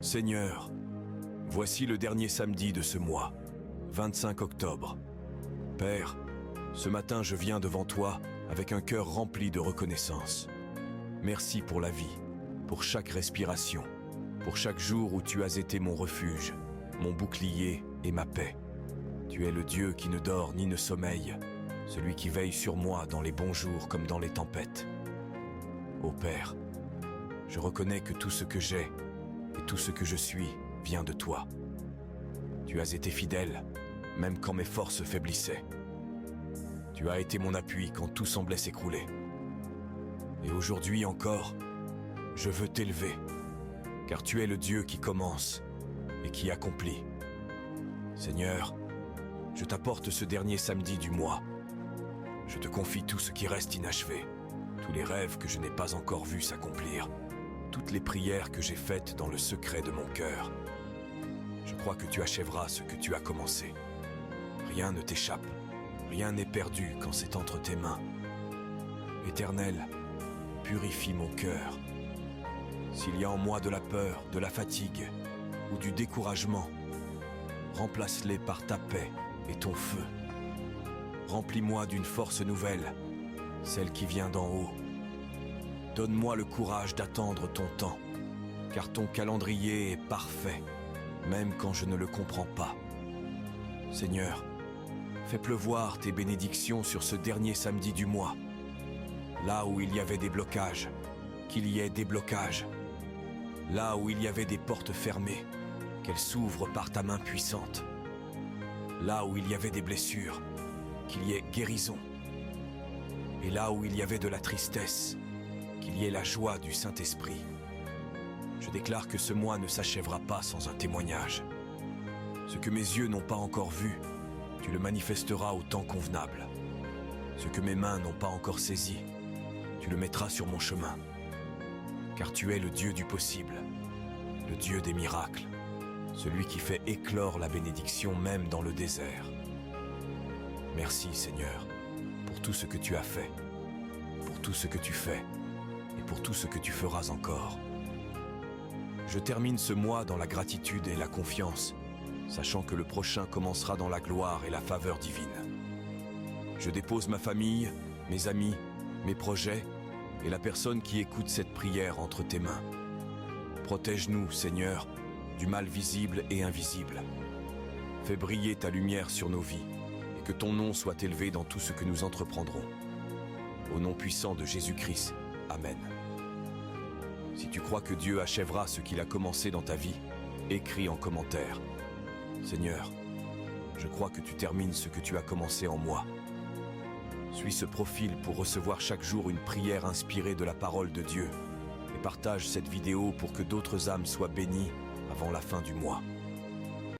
Seigneur, voici le dernier samedi de ce mois, 25 octobre. Père, ce matin je viens devant toi avec un cœur rempli de reconnaissance. Merci pour la vie, pour chaque respiration, pour chaque jour où tu as été mon refuge, mon bouclier et ma paix. Tu es le Dieu qui ne dort ni ne sommeille, celui qui veille sur moi dans les bons jours comme dans les tempêtes. Ô Père, je reconnais que tout ce que j'ai et tout ce que je suis vient de toi. Tu as été fidèle, même quand mes forces faiblissaient. Tu as été mon appui quand tout semblait s'écrouler. Et aujourd'hui encore, je veux t'élever, car tu es le Dieu qui commence et qui accomplit. Seigneur, je t'apporte ce dernier samedi du mois. Je te confie tout ce qui reste inachevé, tous les rêves que je n'ai pas encore vus s'accomplir, toutes les prières que j'ai faites dans le secret de mon cœur. Je crois que tu achèveras ce que tu as commencé. Rien ne t'échappe, rien n'est perdu quand c'est entre tes mains. Éternel, purifie mon cœur. S'il y a en moi de la peur, de la fatigue ou du découragement, remplace-les par ta paix et ton feu. Remplis-moi d'une force nouvelle, celle qui vient d'en haut. Donne-moi le courage d'attendre ton temps, car ton calendrier est parfait, même quand je ne le comprends pas. Seigneur, fais pleuvoir tes bénédictions sur ce dernier samedi du mois. Là où il y avait des blocages, qu'il y ait des blocages. Là où il y avait des portes fermées, qu'elles s'ouvrent par ta main puissante. Là où il y avait des blessures, qu'il y ait guérison. Et là où il y avait de la tristesse, qu'il y ait la joie du Saint-Esprit. Je déclare que ce mois ne s'achèvera pas sans un témoignage. Ce que mes yeux n'ont pas encore vu, tu le manifesteras au temps convenable. Ce que mes mains n'ont pas encore saisi, tu le mettras sur mon chemin. Car tu es le Dieu du possible, le Dieu des miracles, celui qui fait éclore la bénédiction même dans le désert. Merci Seigneur, pour tout ce que tu as fait, pour tout ce que tu fais et pour tout ce que tu feras encore. Je termine ce mois dans la gratitude et la confiance, sachant que le prochain commencera dans la gloire et la faveur divine. Je dépose ma famille, mes amis, mes projets et la personne qui écoute cette prière entre tes mains. Protège-nous, Seigneur, du mal visible et invisible. Fais briller ta lumière sur nos vies et que ton nom soit élevé dans tout ce que nous entreprendrons. Au nom puissant de Jésus-Christ, Amen. Si tu crois que Dieu achèvera ce qu'il a commencé dans ta vie, écris en commentaire. Seigneur, je crois que tu termines ce que tu as commencé en moi. Suis ce profil pour recevoir chaque jour une prière inspirée de la parole de Dieu et partage cette vidéo pour que d'autres âmes soient bénies avant la fin du mois.